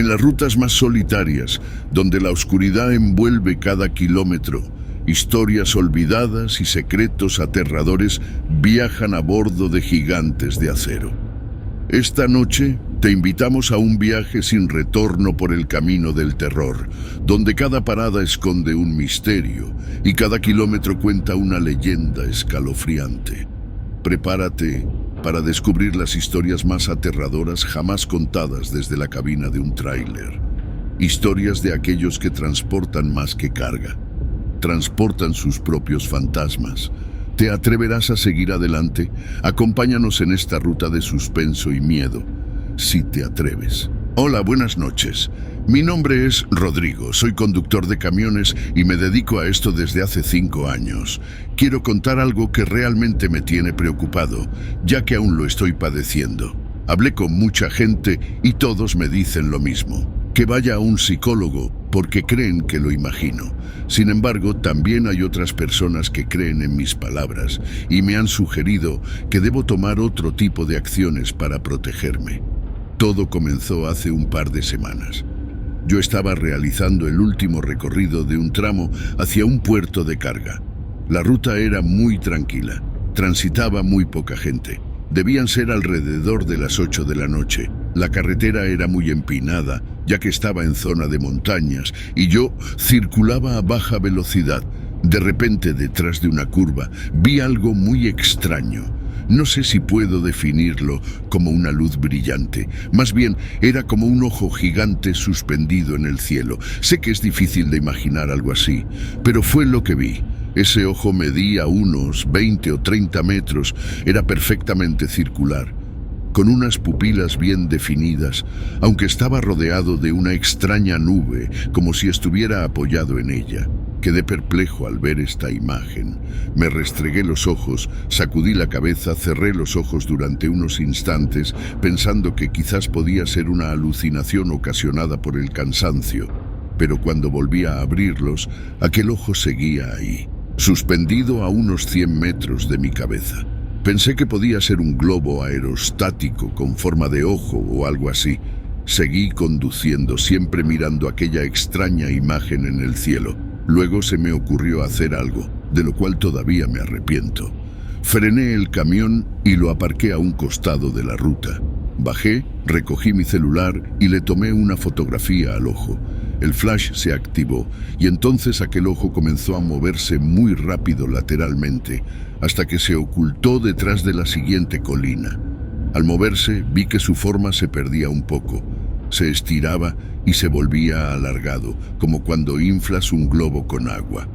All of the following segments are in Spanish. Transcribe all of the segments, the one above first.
En las rutas más solitarias, donde la oscuridad envuelve cada kilómetro, historias olvidadas y secretos aterradores viajan a bordo de gigantes de acero. Esta noche te invitamos a un viaje sin retorno por el camino del terror, donde cada parada esconde un misterio y cada kilómetro cuenta una leyenda escalofriante. Prepárate para descubrir las historias más aterradoras jamás contadas desde la cabina de un tráiler. Historias de aquellos que transportan más que carga. Transportan sus propios fantasmas. ¿Te atreverás a seguir adelante? Acompáñanos en esta ruta de suspenso y miedo, si te atreves. Hola, buenas noches. Mi nombre es Rodrigo, soy conductor de camiones y me dedico a esto desde hace 5 años. Quiero contar algo que realmente me tiene preocupado, ya que aún lo estoy padeciendo. Hablé con mucha gente y todos me dicen lo mismo, que vaya a un psicólogo porque creen que lo imagino. Sin embargo, también hay otras personas que creen en mis palabras y me han sugerido que debo tomar otro tipo de acciones para protegerme. Todo comenzó hace un par de semanas. Yo estaba realizando el último recorrido de un tramo hacia un puerto de carga. La ruta era muy tranquila, transitaba muy poca gente. Debían ser alrededor de las 8 de la noche. La carretera era muy empinada, ya que estaba en zona de montañas, y yo circulaba a baja velocidad. De repente, detrás de una curva, vi algo muy extraño. No sé si puedo definirlo como una luz brillante. Más bien, era como un ojo gigante suspendido en el cielo. Sé que es difícil de imaginar algo así, pero fue lo que vi. Ese ojo medía unos 20 o 30 metros. Era perfectamente circular, con unas pupilas bien definidas, aunque estaba rodeado de una extraña nube, como si estuviera apoyado en ella. Quedé perplejo al ver esta imagen. Me restregué los ojos, sacudí la cabeza, cerré los ojos durante unos instantes, pensando que quizás podía ser una alucinación ocasionada por el cansancio. Pero cuando volví a abrirlos, aquel ojo seguía ahí, suspendido a unos 100 metros de mi cabeza. Pensé que podía ser un globo aerostático con forma de ojo o algo así. Seguí conduciendo, siempre mirando aquella extraña imagen en el cielo. Luego se me ocurrió hacer algo, de lo cual todavía me arrepiento. Frené el camión y lo aparqué a un costado de la ruta. Bajé, recogí mi celular y le tomé una fotografía al ojo. El flash se activó y entonces aquel ojo comenzó a moverse muy rápido lateralmente, hasta que se ocultó detrás de la siguiente colina. Al moverse, vi que su forma se perdía un poco. Se estiraba y se volvía alargado, como cuando inflas un globo con agua.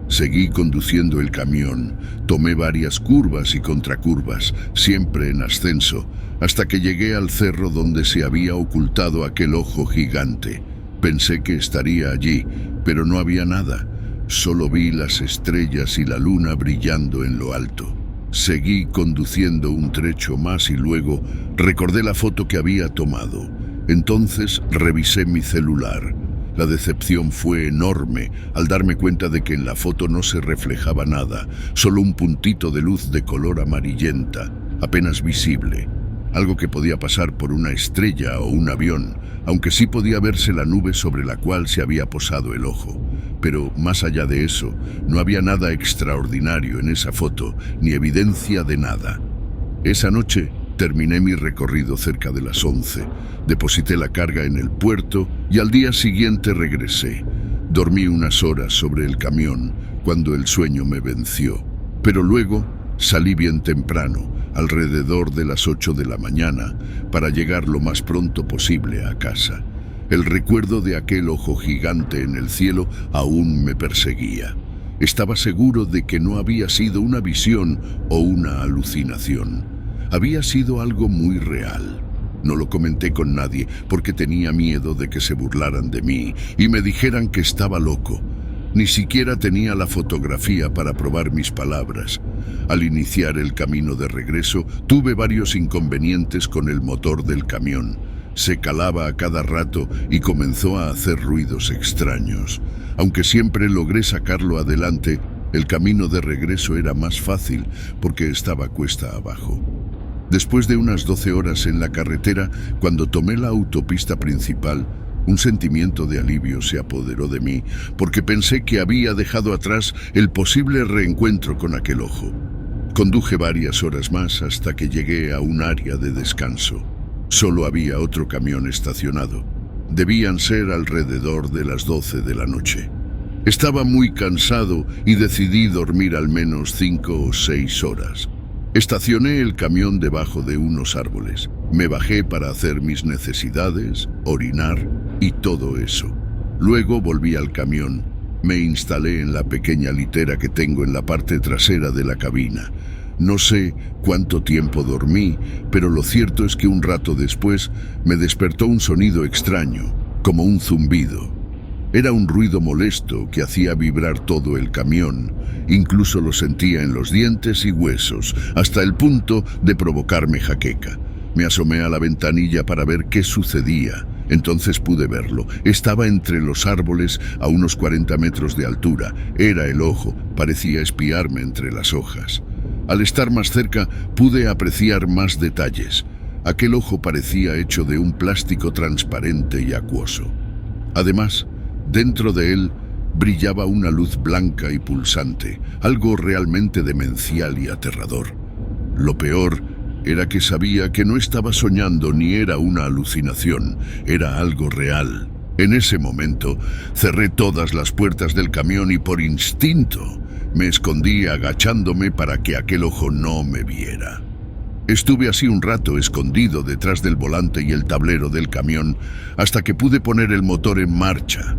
Seguí conduciendo el camión, tomé varias curvas y contracurvas, siempre en ascenso, hasta que llegué al cerro donde se había ocultado aquel ojo gigante. Pensé que estaría allí, pero no había nada. Solo vi las estrellas y la luna brillando en lo alto. Seguí conduciendo un trecho más y luego recordé la foto que había tomado. Entonces revisé mi celular. La decepción fue enorme al darme cuenta de que en la foto no se reflejaba nada, solo un puntito de luz de color amarillenta, apenas visible. Algo que podía pasar por una estrella o un avión, aunque sí podía verse la nube sobre la cual se había posado el ojo. Pero más allá de eso, no había nada extraordinario en esa foto, ni evidencia de nada. Esa noche terminé mi recorrido cerca de las 11. Deposité la carga en el puerto y al día siguiente regresé. Dormí unas horas sobre el camión cuando el sueño me venció. Pero luego salí bien temprano, alrededor de las 8 de la mañana, para llegar lo más pronto posible a casa. El recuerdo de aquel ojo gigante en el cielo aún me perseguía. Estaba seguro de que no había sido una visión o una alucinación. Había sido algo muy real. No lo comenté con nadie porque tenía miedo de que se burlaran de mí y me dijeran que estaba loco. Ni siquiera tenía la fotografía para probar mis palabras. Al iniciar el camino de regreso, tuve varios inconvenientes con el motor del camión. Se calaba a cada rato y comenzó a hacer ruidos extraños. Aunque siempre logré sacarlo adelante, el camino de regreso era más fácil porque estaba cuesta abajo. Después de unas 12 horas en la carretera, cuando tomé la autopista principal, un sentimiento de alivio se apoderó de mí, porque pensé que había dejado atrás el posible reencuentro con aquel ojo. Conduje varias horas más hasta que llegué a un área de descanso. Solo había otro camión estacionado. Debían ser alrededor de las 12 de la noche. Estaba muy cansado y decidí dormir al menos 5 o 6 horas. Estacioné el camión debajo de unos árboles. Me bajé para hacer mis necesidades, orinar y todo eso. Luego volví al camión. Me instalé en la pequeña litera que tengo en la parte trasera de la cabina. No sé cuánto tiempo dormí, pero lo cierto es que un rato después me despertó un sonido extraño, como un zumbido. Era un ruido molesto que hacía vibrar todo el camión. Incluso lo sentía en los dientes y huesos, hasta el punto de provocarme jaqueca. Me asomé a la ventanilla para ver qué sucedía. Entonces pude verlo. Estaba entre los árboles a unos 40 metros de altura. Era el ojo, parecía espiarme entre las hojas. Al estar más cerca pude apreciar más detalles. Aquel ojo parecía hecho de un plástico transparente y acuoso. Además, dentro de él brillaba una luz blanca y pulsante, algo realmente demencial y aterrador. Lo peor era que sabía que no estaba soñando ni era una alucinación, era algo real. En ese momento cerré todas las puertas del camión y por instinto me escondí agachándome para que aquel ojo no me viera. Estuve así un rato escondido detrás del volante y el tablero del camión hasta que pude poner el motor en marcha.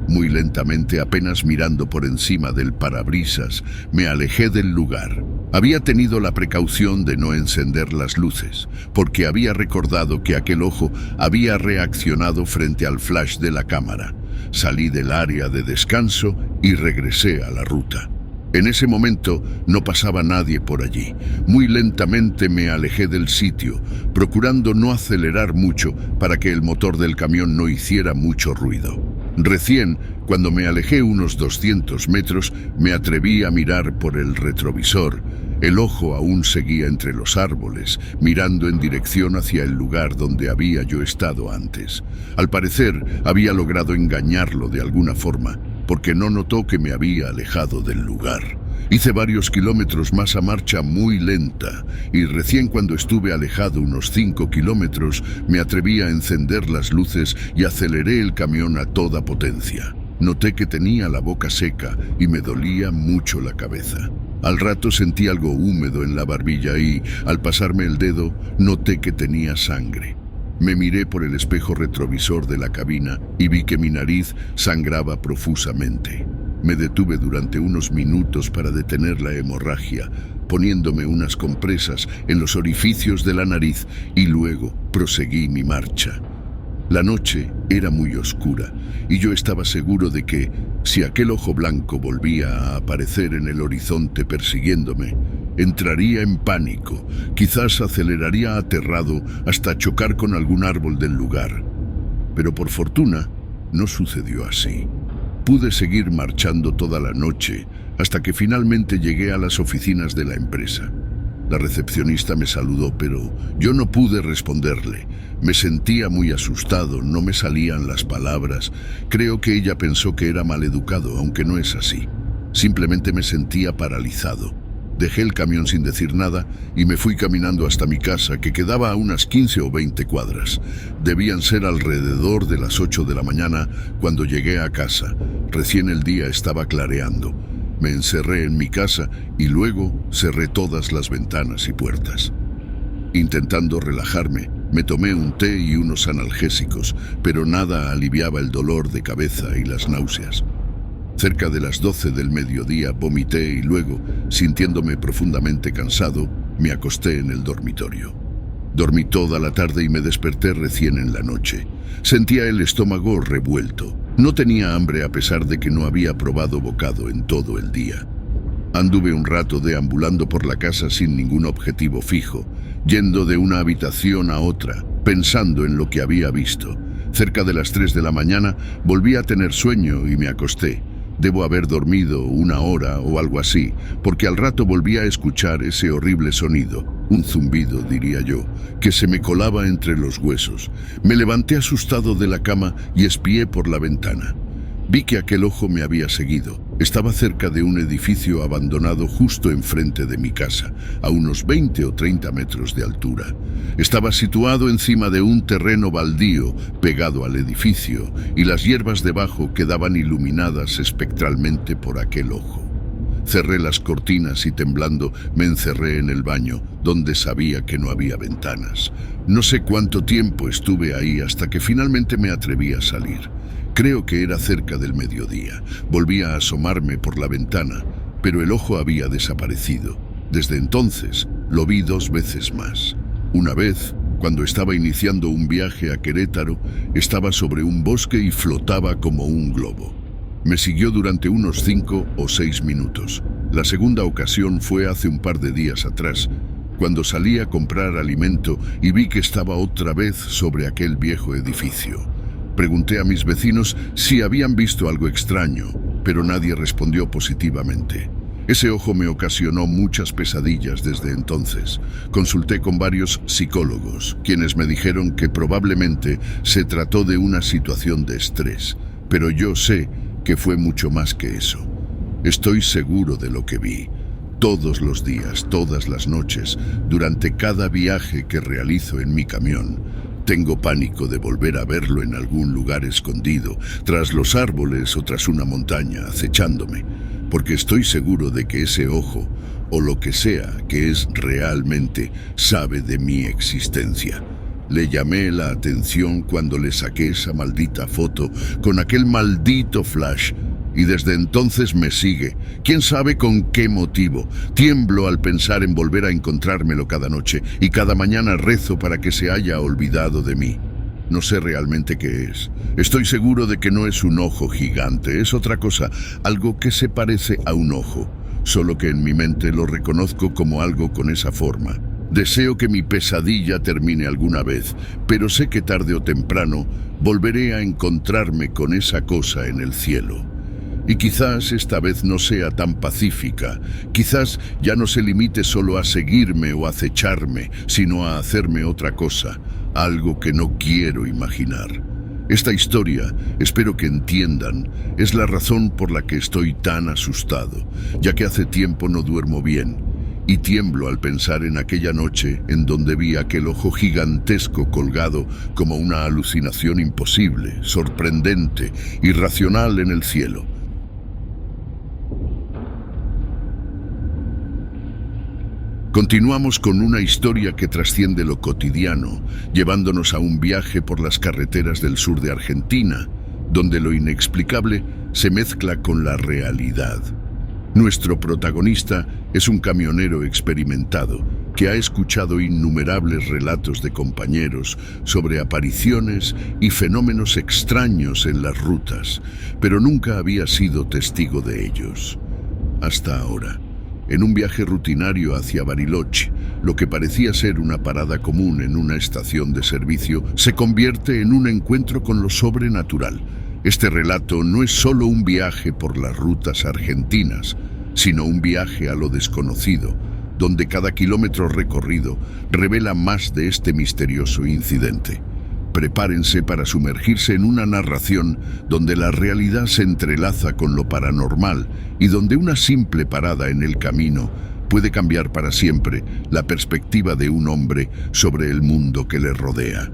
Muy lentamente, apenas mirando por encima del parabrisas, me alejé del lugar. Había tenido la precaución de no encender las luces, porque había recordado que aquel ojo había reaccionado frente al flash de la cámara. Salí del área de descanso y regresé a la ruta. En ese momento no pasaba nadie por allí. Muy lentamente me alejé del sitio, procurando no acelerar mucho para que el motor del camión no hiciera mucho ruido. Recién, cuando me alejé unos 200 metros, me atreví a mirar por el retrovisor. El ojo aún seguía entre los árboles, mirando en dirección hacia el lugar donde había yo estado antes. Al parecer, había logrado engañarlo de alguna forma, porque no notó que me había alejado del lugar. Hice varios kilómetros más a marcha muy lenta, y recién cuando estuve alejado unos 5 kilómetros, me atreví a encender las luces y aceleré el camión a toda potencia. Noté que tenía la boca seca y me dolía mucho la cabeza. Al rato sentí algo húmedo en la barbilla y, al pasarme el dedo, noté que tenía sangre. Me miré por el espejo retrovisor de la cabina y vi que mi nariz sangraba profusamente. Me detuve durante unos minutos para detener la hemorragia, poniéndome unas compresas en los orificios de la nariz y luego proseguí mi marcha. La noche era muy oscura y yo estaba seguro de que, si aquel ojo blanco volvía a aparecer en el horizonte persiguiéndome, entraría en pánico, quizás aceleraría aterrado hasta chocar con algún árbol del lugar. Pero por fortuna, no sucedió así. Pude seguir marchando toda la noche hasta que finalmente llegué a las oficinas de la empresa. La recepcionista me saludó, pero yo no pude responderle. Me sentía muy asustado, no me salían las palabras. Creo que ella pensó que era maleducado, aunque no es así. Simplemente me sentía paralizado. Dejé el camión sin decir nada y me fui caminando hasta mi casa, que quedaba a unas 15 o 20 cuadras. Debían ser alrededor de las 8 de la mañana cuando llegué a casa. Recién el día estaba clareando. Me encerré en mi casa y luego cerré todas las ventanas y puertas. Intentando relajarme, me tomé un té y unos analgésicos, pero nada aliviaba el dolor de cabeza y las náuseas. Cerca de las 12 del mediodía vomité y luego, sintiéndome profundamente cansado, me acosté en el dormitorio. Dormí toda la tarde y me desperté recién en la noche. Sentía el estómago revuelto. No tenía hambre a pesar de que no había probado bocado en todo el día. Anduve un rato deambulando por la casa sin ningún objetivo fijo, yendo de una habitación a otra, pensando en lo que había visto. Cerca de las 3 de la mañana volví a tener sueño y me acosté. Debo haber dormido 1 hora o algo así, porque al rato volví a escuchar ese horrible sonido, un zumbido, diría yo, que se me colaba entre los huesos. Me levanté asustado de la cama y espié por la ventana. Vi que aquel ojo me había seguido. Estaba cerca de un edificio abandonado justo enfrente de mi casa, a unos 20 o 30 metros de altura. Estaba situado encima de un terreno baldío pegado al edificio, y las hierbas debajo quedaban iluminadas espectralmente por aquel ojo. Cerré las cortinas y temblando me encerré en el baño, donde sabía que no había ventanas. No sé cuánto tiempo estuve ahí hasta que finalmente me atreví a salir. Creo que era cerca del mediodía. Volví a asomarme por la ventana, pero el ojo había desaparecido. Desde entonces lo vi 2 veces más. Una vez, cuando estaba iniciando un viaje a Querétaro, estaba sobre un bosque y flotaba como un globo. Me siguió durante unos 5 o 6 minutos. La segunda ocasión fue hace un par de días atrás, cuando salí a comprar alimento y vi que estaba otra vez sobre aquel viejo edificio. Pregunté a mis vecinos si habían visto algo extraño, pero nadie respondió positivamente. Ese ojo me ocasionó muchas pesadillas desde entonces. Consulté con varios psicólogos, quienes me dijeron que probablemente se trató de una situación de estrés, pero yo sé que fue mucho más que eso. Estoy seguro de lo que vi. Todos los días, todas las noches, durante cada viaje que realizo en mi camión, tengo pánico de volver a verlo en algún lugar escondido, tras los árboles o tras una montaña, acechándome, porque estoy seguro de que ese ojo, o lo que sea que es realmente, sabe de mi existencia. Le llamé la atención cuando le saqué esa maldita foto con aquel maldito flash, y desde entonces me sigue. ¿Quién sabe con qué motivo? Tiemblo al pensar en volver a encontrármelo cada noche, y cada mañana rezo para que se haya olvidado de mí. No sé realmente qué es. Estoy seguro de que no es un ojo gigante, es otra cosa, algo que se parece a un ojo, solo que en mi mente lo reconozco como algo con esa forma. Deseo que mi pesadilla termine alguna vez, pero sé que tarde o temprano volveré a encontrarme con esa cosa en el cielo. Y quizás esta vez no sea tan pacífica, quizás ya no se limite solo a seguirme o acecharme, sino a hacerme otra cosa, algo que no quiero imaginar. Esta historia, espero que entiendan, es la razón por la que estoy tan asustado, ya que hace tiempo no duermo bien, y tiemblo al pensar en aquella noche en donde vi aquel ojo gigantesco colgado como una alucinación imposible, sorprendente, irracional en el cielo. Continuamos con una historia que trasciende lo cotidiano, llevándonos a un viaje por las carreteras del sur de Argentina, donde lo inexplicable se mezcla con la realidad. Nuestro protagonista es un camionero experimentado que ha escuchado innumerables relatos de compañeros sobre apariciones y fenómenos extraños en las rutas, pero nunca había sido testigo de ellos. Hasta ahora. En un viaje rutinario hacia Bariloche, lo que parecía ser una parada común en una estación de servicio se convierte en un encuentro con lo sobrenatural. Este relato no es solo un viaje por las rutas argentinas, sino un viaje a lo desconocido, donde cada kilómetro recorrido revela más de este misterioso incidente. Prepárense para sumergirse en una narración donde la realidad se entrelaza con lo paranormal y donde una simple parada en el camino puede cambiar para siempre la perspectiva de un hombre sobre el mundo que le rodea.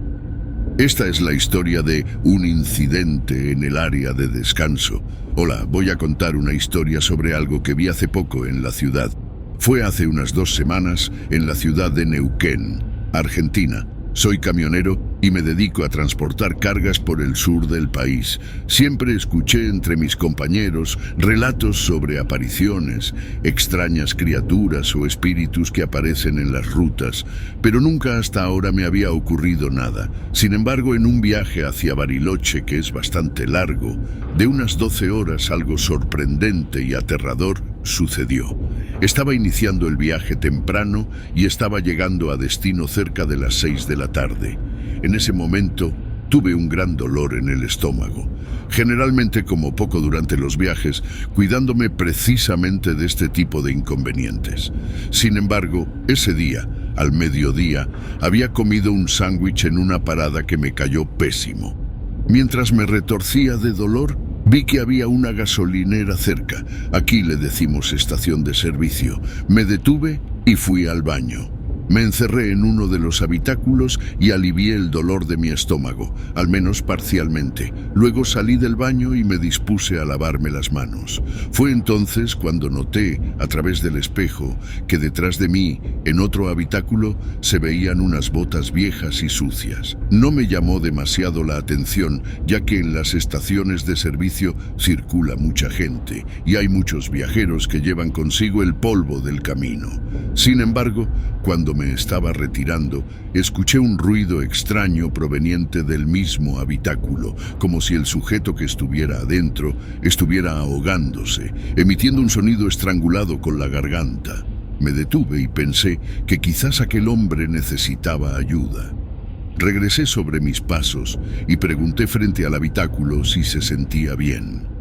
Esta es la historia de un incidente en el área de descanso. Hola, voy a contar una historia sobre algo que vi hace poco en la ciudad. Fue hace unas 2 semanas en la ciudad de Neuquén, Argentina. Soy camionero y me dedico a transportar cargas por el sur del país. Siempre escuché entre mis compañeros relatos sobre apariciones, extrañas criaturas o espíritus que aparecen en las rutas, pero nunca hasta ahora me había ocurrido nada. Sin embargo, en un viaje hacia Bariloche, que es bastante largo, de unas 12 horas, algo sorprendente y aterrador sucedió. Estaba iniciando el viaje temprano y estaba llegando a destino cerca de las 6 de la tarde. En ese momento, Tuve un gran dolor en el estómago. Generalmente como poco durante los viajes, cuidándome precisamente de este tipo de inconvenientes. Sin embargo, ese día, al mediodía, había comido un sándwich en una parada que me cayó pésimo. Mientras me retorcía de dolor, vi que había una gasolinera cerca. Aquí le decimos estación de servicio. Me detuve y fui al baño. Me encerré en uno de los habitáculos y alivié el dolor de mi estómago, al menos parcialmente. Luego salí del baño y me dispuse a lavarme las manos. Fue entonces cuando noté, a través del espejo, que detrás de mí, en otro habitáculo, se veían unas botas viejas y sucias. No me llamó demasiado la atención, ya que en las estaciones de servicio circula mucha gente y hay muchos viajeros que llevan consigo el polvo del camino. Sin embargo, cuando me estaba retirando, escuché un ruido extraño proveniente del mismo habitáculo, como si el sujeto que estuviera adentro estuviera ahogándose, emitiendo un sonido estrangulado con la garganta. Me detuve y pensé que quizás aquel hombre necesitaba ayuda. Regresé sobre mis pasos y pregunté frente al habitáculo si se sentía bien.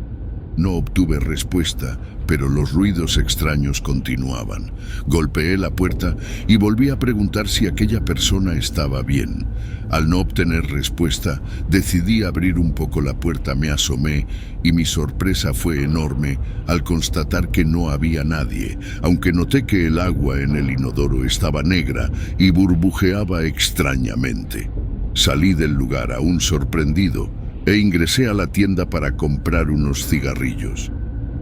No obtuve respuesta, pero los ruidos extraños continuaban. Golpeé la puerta y volví a preguntar si aquella persona estaba bien. Al no obtener respuesta, decidí abrir un poco la puerta, me asomé y mi sorpresa fue enorme al constatar que no había nadie, aunque noté que el agua en el inodoro estaba negra y burbujeaba extrañamente. Salí del lugar aún sorprendido e ingresé a la tienda para comprar unos cigarrillos.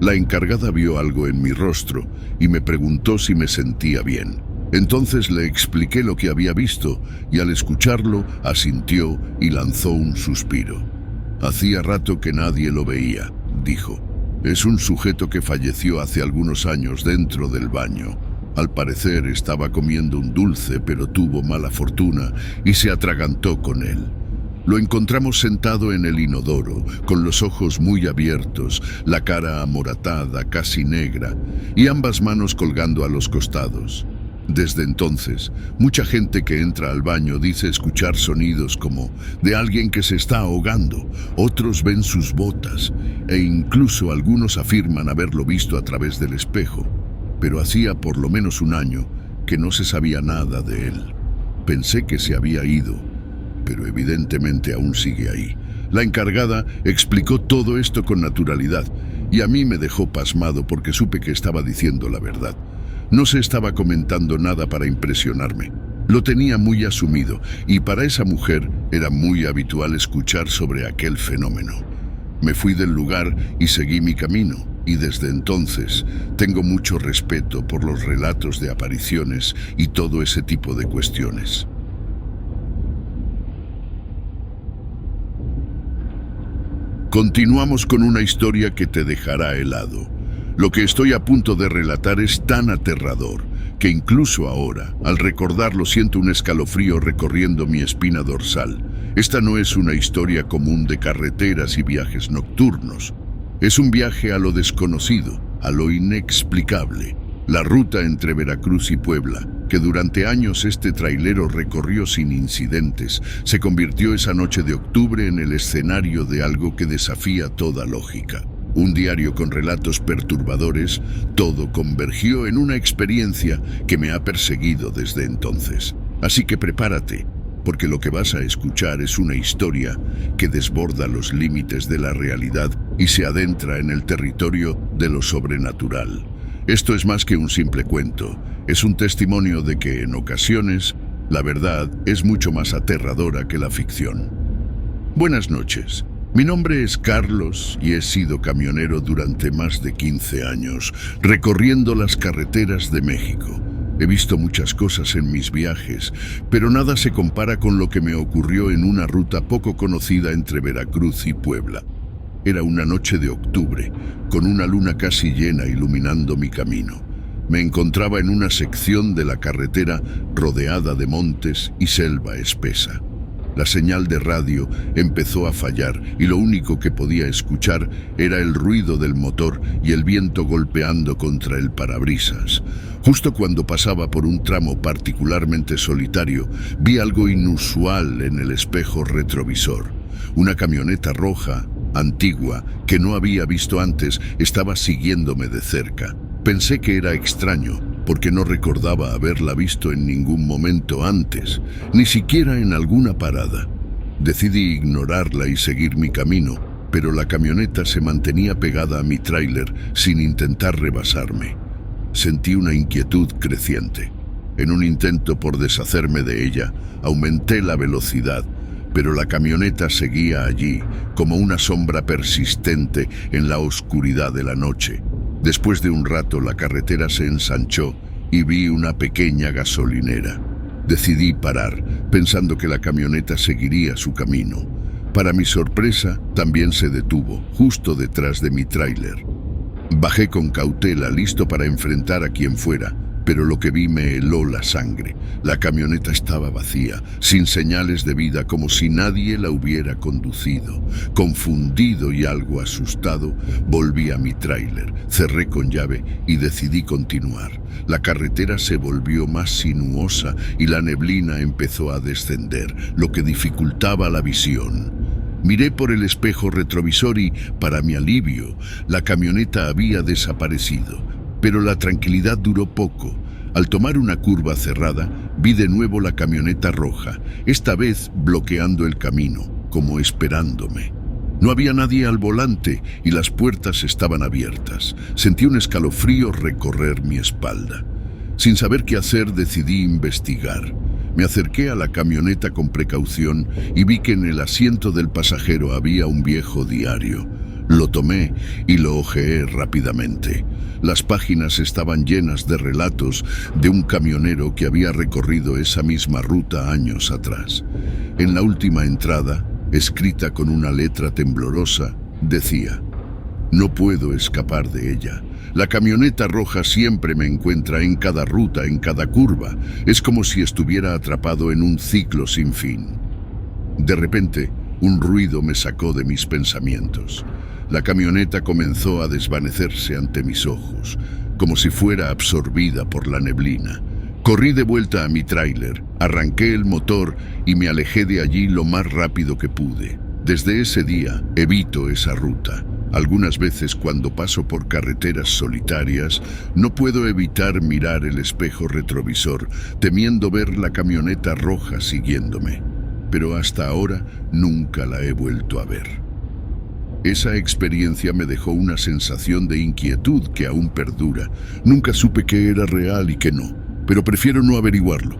La encargada vio algo en mi rostro y me preguntó si me sentía bien. Entonces le expliqué lo que había visto y al escucharlo asintió y lanzó un suspiro. Hacía rato que nadie lo veía, dijo. Es un sujeto que falleció hace algunos años dentro del baño. Al parecer estaba comiendo un dulce, pero tuvo mala fortuna y se atragantó con él. Lo encontramos sentado en el inodoro, con los ojos muy abiertos, la cara amoratada, casi negra, y ambas manos colgando a los costados. Desde entonces, mucha gente que entra al baño dice escuchar sonidos como de alguien que se está ahogando, otros ven sus botas, e incluso algunos afirman haberlo visto a través del espejo. Pero hacía por lo menos un año que no se sabía nada de él. Pensé que se había ido, pero evidentemente aún sigue ahí. La encargada explicó todo esto con naturalidad y a mí me dejó pasmado porque supe que estaba diciendo la verdad. No se estaba comentando nada para impresionarme. Lo tenía muy asumido y para esa mujer era muy habitual escuchar sobre aquel fenómeno. Me fui del lugar y seguí mi camino y desde entonces tengo mucho respeto por los relatos de apariciones y todo ese tipo de cuestiones. Continuamos con una historia que te dejará helado. Lo que estoy a punto de relatar es tan aterrador que incluso ahora, al recordarlo, siento un escalofrío recorriendo mi espina dorsal. Esta no es una historia común de carreteras y viajes nocturnos. Es un viaje a lo desconocido, a lo inexplicable. La ruta entre Veracruz y Puebla, que durante años este trailero recorrió sin incidentes, se convirtió esa noche de octubre en el escenario de algo que desafía toda lógica. Un diario con relatos perturbadores, todo convergió en una experiencia que me ha perseguido desde entonces. Así que prepárate, porque lo que vas a escuchar es una historia que desborda los límites de la realidad y se adentra en el territorio de lo sobrenatural. Esto es más que un simple cuento, es un testimonio de que en ocasiones la verdad es mucho más aterradora que la ficción. Buenas noches, mi nombre es Carlos y he sido camionero durante más de 15 años, recorriendo las carreteras de México. He visto muchas cosas en mis viajes, pero nada se compara con lo que me ocurrió en una ruta poco conocida entre Veracruz y Puebla. Era una noche de octubre, con una luna casi llena iluminando mi camino. Me encontraba en una sección de la carretera rodeada de montes y selva espesa. La señal de radio empezó a fallar y lo único que podía escuchar era el ruido del motor y el viento golpeando contra el parabrisas. Justo cuando pasaba por un tramo particularmente solitario, vi algo inusual en el espejo retrovisor. Una camioneta roja, antigua, que no había visto antes, estaba siguiéndome de cerca. Pensé que era extraño, porque no recordaba haberla visto en ningún momento antes, ni siquiera en alguna parada. Decidí ignorarla y seguir mi camino, pero la camioneta se mantenía pegada a mi tráiler sin intentar rebasarme. Sentí una inquietud creciente. En un intento por deshacerme de ella, aumenté la velocidad, pero la camioneta seguía allí, como una sombra persistente en la oscuridad de la noche. Después de un rato, la carretera se ensanchó y vi una pequeña gasolinera. Decidí parar, pensando que la camioneta seguiría su camino. Para mi sorpresa, también se detuvo, justo detrás de mi tráiler. Bajé con cautela, listo para enfrentar a quien fuera, pero lo que vi me heló la sangre. La camioneta estaba vacía, sin señales de vida, como si nadie la hubiera conducido. Confundido y algo asustado, volví a mi tráiler, cerré con llave y decidí continuar. La carretera se volvió más sinuosa y la neblina empezó a descender, lo que dificultaba la visión. Miré por el espejo retrovisor y, para mi alivio, la camioneta había desaparecido. Pero la tranquilidad duró poco. Al tomar una curva cerrada, vi de nuevo la camioneta roja, esta vez bloqueando el camino, como esperándome. No había nadie al volante y las puertas estaban abiertas. Sentí un escalofrío recorrer mi espalda. Sin saber qué hacer, decidí investigar. Me acerqué a la camioneta con precaución y vi que en el asiento del pasajero había un viejo diario. Lo tomé y lo hojeé rápidamente. Las páginas estaban llenas de relatos de un camionero que había recorrido esa misma ruta años atrás. En la última entrada, escrita con una letra temblorosa, decía: «No puedo escapar de ella. La camioneta roja siempre me encuentra en cada ruta, en cada curva. Es como si estuviera atrapado en un ciclo sin fin». De repente, un ruido me sacó de mis pensamientos. La camioneta comenzó a desvanecerse ante mis ojos, como si fuera absorbida por la neblina. Corrí de vuelta a mi tráiler, arranqué el motor y me alejé de allí lo más rápido que pude. Desde ese día, evito esa ruta. Algunas veces cuando paso por carreteras solitarias, no puedo evitar mirar el espejo retrovisor, temiendo ver la camioneta roja siguiéndome. Pero hasta ahora nunca la he vuelto a ver. Esa experiencia me dejó una sensación de inquietud que aún perdura. Nunca supe qué era real y qué no, pero prefiero no averiguarlo.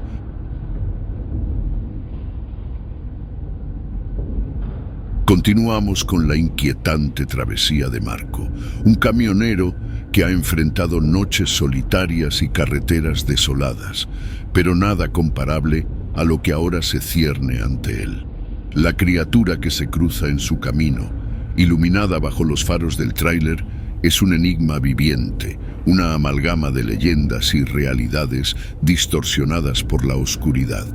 Continuamos con la inquietante travesía de Marco, un camionero que ha enfrentado noches solitarias y carreteras desoladas, pero nada comparable a lo que ahora se cierne ante él. La criatura que se cruza en su camino, iluminada bajo los faros del tráiler, es un enigma viviente, una amalgama de leyendas y realidades distorsionadas por la oscuridad.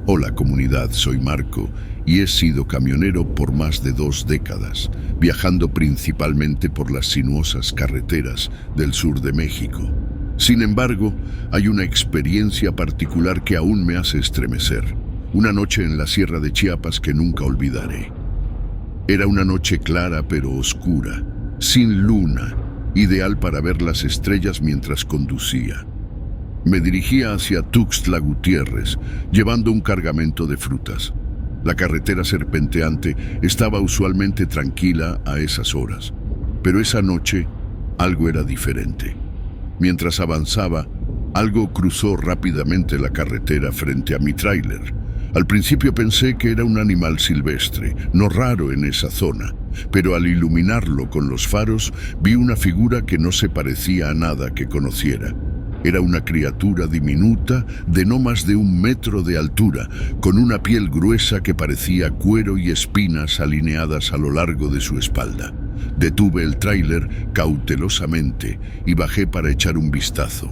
Hola comunidad, soy Marco y he sido camionero por más de 2 décadas, viajando principalmente por las sinuosas carreteras del sur de México. Sin embargo, hay una experiencia particular que aún me hace estremecer. Una noche en la Sierra de Chiapas que nunca olvidaré. Era una noche clara pero oscura, sin luna, ideal para ver las estrellas mientras conducía. Me dirigía hacia Tuxtla Gutiérrez, llevando un cargamento de frutas. La carretera serpenteante estaba usualmente tranquila a esas horas, pero esa noche algo era diferente. Mientras avanzaba, algo cruzó rápidamente la carretera frente a mi tráiler. Al principio pensé que era un animal silvestre, no raro en esa zona, pero al iluminarlo con los faros vi una figura que no se parecía a nada que conociera. Era una criatura diminuta de no más de 1 metro de altura, con una piel gruesa que parecía cuero y espinas alineadas a lo largo de su espalda. Detuve el tráiler cautelosamente y bajé para echar un vistazo.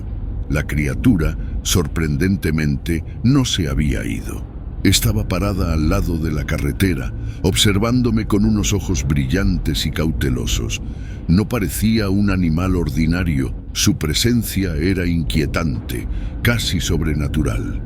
La criatura, sorprendentemente, no se había ido. Estaba parada al lado de la carretera, observándome con unos ojos brillantes y cautelosos. No parecía un animal ordinario, su presencia era inquietante, casi sobrenatural.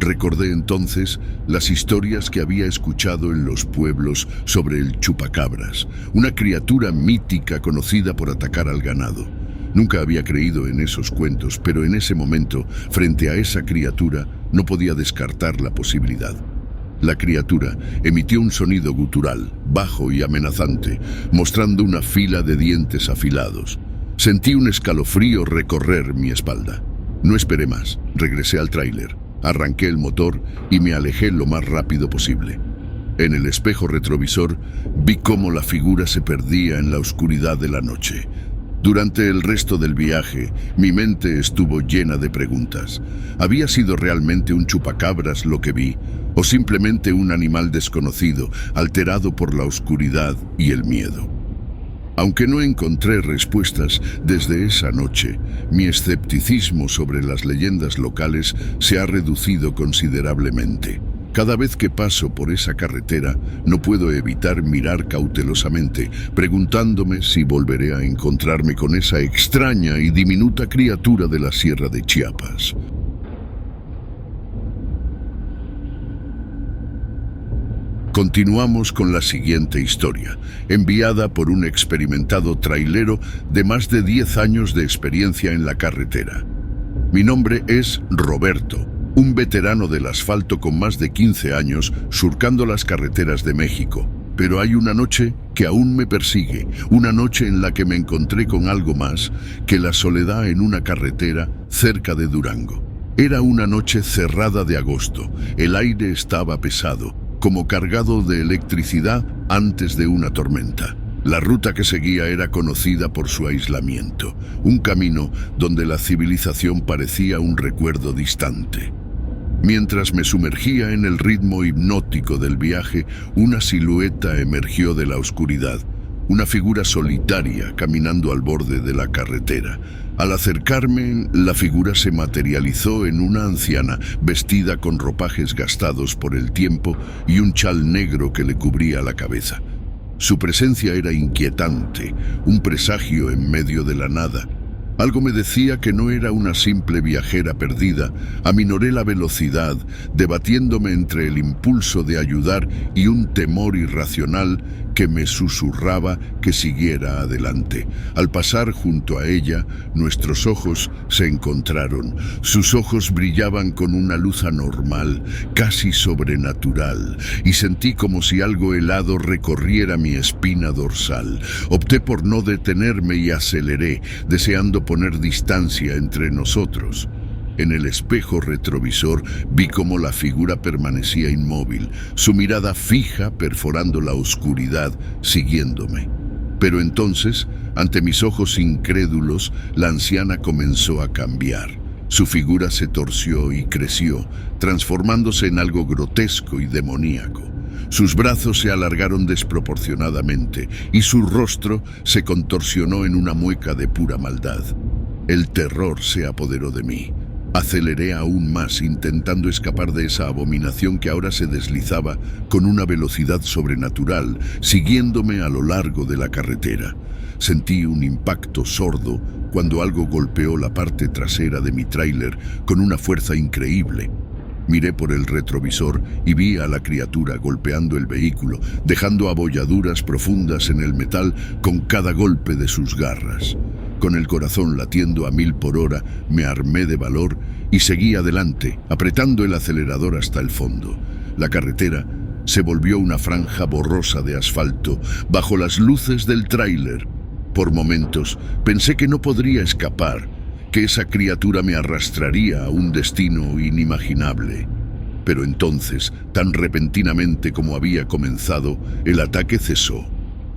Recordé entonces las historias que había escuchado en los pueblos sobre el chupacabras, una criatura mítica conocida por atacar al ganado. Nunca había creído en esos cuentos, pero en ese momento, frente a esa criatura, no podía descartar la posibilidad. La criatura emitió un sonido gutural, bajo y amenazante, mostrando una fila de dientes afilados. Sentí un escalofrío recorrer mi espalda. No esperé más, regresé al tráiler, arranqué el motor y me alejé lo más rápido posible. En el espejo retrovisor vi cómo la figura se perdía en la oscuridad de la noche. Durante el resto del viaje, mi mente estuvo llena de preguntas. ¿Había sido realmente un chupacabras lo que vi? ¿O simplemente un animal desconocido, alterado por la oscuridad y el miedo? Aunque no encontré respuestas desde esa noche, mi escepticismo sobre las leyendas locales se ha reducido considerablemente. Cada vez que paso por esa carretera, no puedo evitar mirar cautelosamente, preguntándome si volveré a encontrarme con esa extraña y diminuta criatura de la Sierra de Chiapas. Continuamos con la siguiente historia, enviada por un experimentado trailero de más de 10 años de experiencia en la carretera. Mi nombre es Roberto, un veterano del asfalto con más de 15 años surcando las carreteras de México. Pero hay una noche que aún me persigue, una noche en la que me encontré con algo más que la soledad en una carretera cerca de Durango. Era una noche cerrada de agosto, el aire estaba pesado, como cargado de electricidad antes de una tormenta. La ruta que seguía era conocida por su aislamiento, un camino donde la civilización parecía un recuerdo distante. Mientras me sumergía en el ritmo hipnótico del viaje, una silueta emergió de la oscuridad, una figura solitaria caminando al borde de la carretera. Al acercarme, la figura se materializó en una anciana vestida con ropajes gastados por el tiempo y un chal negro que le cubría la cabeza. Su presencia era inquietante, un presagio en medio de la nada. Algo me decía que no era una simple viajera perdida. Aminoré la velocidad, debatiéndome entre el impulso de ayudar y un temor irracional que me susurraba que siguiera adelante. Al pasar junto a ella, nuestros ojos se encontraron. Sus ojos brillaban con una luz anormal, casi sobrenatural, y sentí como si algo helado recorriera mi espina dorsal. Opté por no detenerme y aceleré, deseando poner distancia entre nosotros. En el espejo retrovisor vi cómo la figura permanecía inmóvil, su mirada fija perforando la oscuridad, siguiéndome. Pero entonces, ante mis ojos incrédulos, la anciana comenzó a cambiar. Su figura se torció y creció, transformándose en algo grotesco y demoníaco. Sus brazos se alargaron desproporcionadamente y su rostro se contorsionó en una mueca de pura maldad. El terror se apoderó de mí. Aceleré aún más, intentando escapar de esa abominación que ahora se deslizaba con una velocidad sobrenatural, siguiéndome a lo largo de la carretera. Sentí un impacto sordo cuando algo golpeó la parte trasera de mi tráiler con una fuerza increíble. Miré por el retrovisor y vi a la criatura golpeando el vehículo, dejando abolladuras profundas en el metal con cada golpe de sus garras. Con el corazón latiendo a 1000 por hora, me armé de valor y seguí adelante, apretando el acelerador hasta el fondo. La carretera se volvió una franja borrosa de asfalto bajo las luces del tráiler. Por momentos pensé que no podría escapar, que esa criatura me arrastraría a un destino inimaginable. Pero entonces, tan repentinamente como había comenzado, el ataque cesó.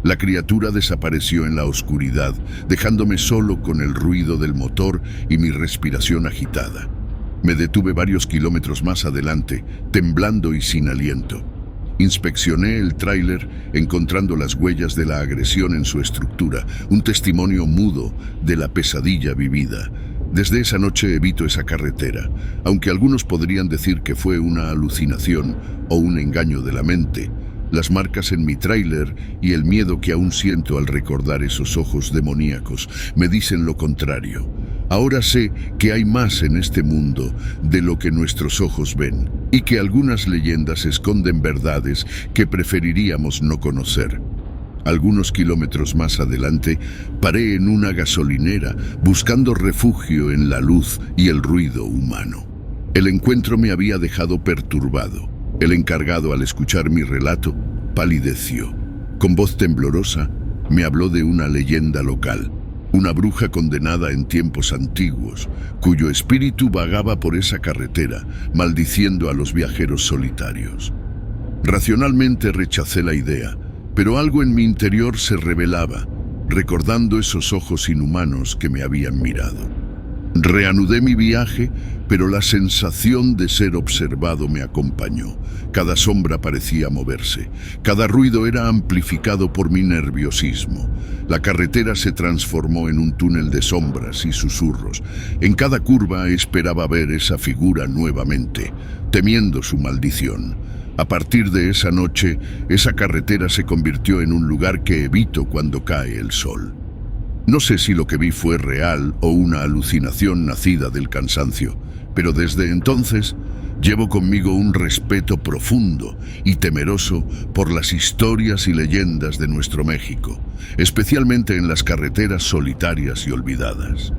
La criatura desapareció en la oscuridad, dejándome solo con el ruido del motor y mi respiración agitada. Me detuve varios kilómetros más adelante, temblando y sin aliento. Inspeccioné el tráiler, encontrando las huellas de la agresión en su estructura, un testimonio mudo de la pesadilla vivida. Desde esa noche evito esa carretera, aunque algunos podrían decir que fue una alucinación o un engaño de la mente. Las marcas en mi tráiler y el miedo que aún siento al recordar esos ojos demoníacos me dicen lo contrario. Ahora sé que hay más en este mundo de lo que nuestros ojos ven y que algunas leyendas esconden verdades que preferiríamos no conocer. Algunos kilómetros más adelante, paré en una gasolinera buscando refugio en la luz y el ruido humano. El encuentro me había dejado perturbado. El encargado, al escuchar mi relato, palideció. Con voz temblorosa, me habló de una leyenda local, una bruja condenada en tiempos antiguos, cuyo espíritu vagaba por esa carretera, maldiciendo a los viajeros solitarios. Racionalmente rechacé la idea, pero algo en mi interior se rebelaba, recordando esos ojos inhumanos que me habían mirado. Reanudé mi viaje, pero la sensación de ser observado me acompañó. Cada sombra parecía moverse, cada ruido era amplificado por mi nerviosismo. La carretera se transformó en un túnel de sombras y susurros. En cada curva esperaba ver esa figura nuevamente, temiendo su maldición. A partir de esa noche, esa carretera se convirtió en un lugar que evito cuando cae el sol. No sé si lo que vi fue real o una alucinación nacida del cansancio, pero desde entonces llevo conmigo un respeto profundo y temeroso por las historias y leyendas de nuestro México, especialmente en las carreteras solitarias y olvidadas.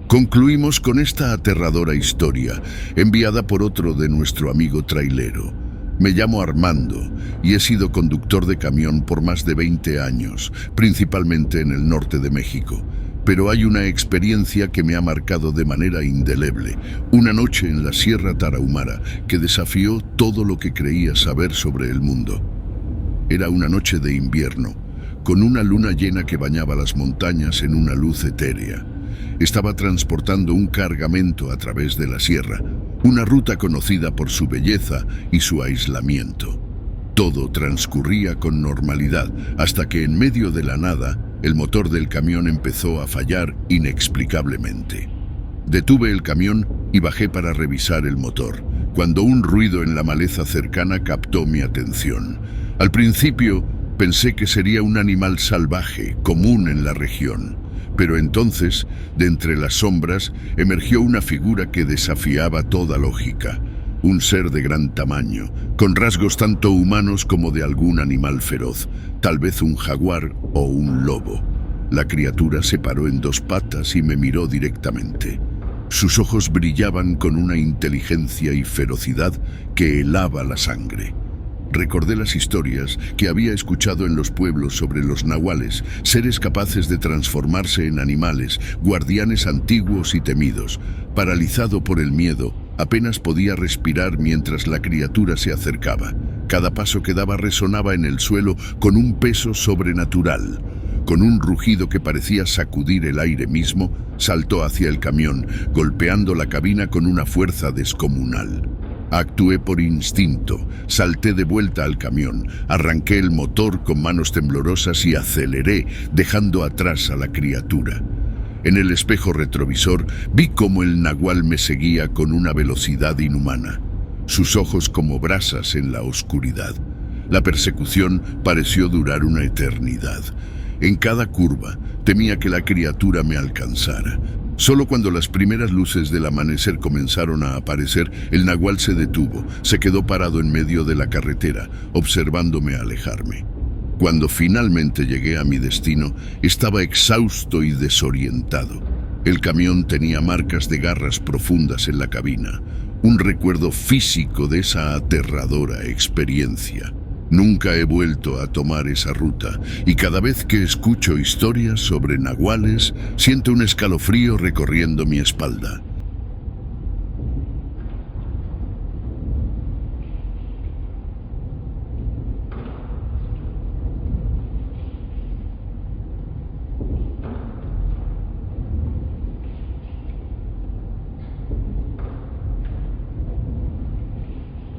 Concluimos con esta aterradora historia, enviada por otro de nuestro amigo trailero. Me llamo Armando y he sido conductor de camión por más de 20 años, principalmente en el norte de México. Pero hay una experiencia que me ha marcado de manera indeleble, una noche en la Sierra Tarahumara que desafió todo lo que creía saber sobre el mundo. Era una noche de invierno, con una luna llena que bañaba las montañas en una luz etérea. Estaba transportando un cargamento a través de la sierra, una ruta conocida por su belleza y su aislamiento. Todo transcurría con normalidad, hasta que en medio de la nada, el motor del camión empezó a fallar inexplicablemente. Detuve el camión y bajé para revisar el motor, cuando un ruido en la maleza cercana captó mi atención. Al principio, pensé que sería un animal salvaje, común en la región. Pero entonces, de entre las sombras, emergió una figura que desafiaba toda lógica. Un ser de gran tamaño, con rasgos tanto humanos como de algún animal feroz, tal vez un jaguar o un lobo. La criatura se paró en dos patas y me miró directamente. Sus ojos brillaban con una inteligencia y ferocidad que helaba la sangre. Recordé las historias que había escuchado en los pueblos sobre los nahuales, seres capaces de transformarse en animales, guardianes antiguos y temidos. Paralizado por el miedo, apenas podía respirar mientras la criatura se acercaba. Cada paso que daba resonaba en el suelo con un peso sobrenatural. Con un rugido que parecía sacudir el aire mismo, saltó hacia el camión, golpeando la cabina con una fuerza descomunal. Actué por instinto, salté de vuelta al camión, arranqué el motor con manos temblorosas y aceleré, dejando atrás a la criatura. En el espejo retrovisor vi cómo el nahual me seguía con una velocidad inhumana, sus ojos como brasas en la oscuridad. La persecución pareció durar una eternidad. En cada curva temía que la criatura me alcanzara. Solo cuando las primeras luces del amanecer comenzaron a aparecer, el nahual se detuvo, se quedó parado en medio de la carretera, observándome alejarme. Cuando finalmente llegué a mi destino, estaba exhausto y desorientado. El camión tenía marcas de garras profundas en la cabina, un recuerdo físico de esa aterradora experiencia. Nunca he vuelto a tomar esa ruta y cada vez que escucho historias sobre nahuales, siento un escalofrío recorriendo mi espalda.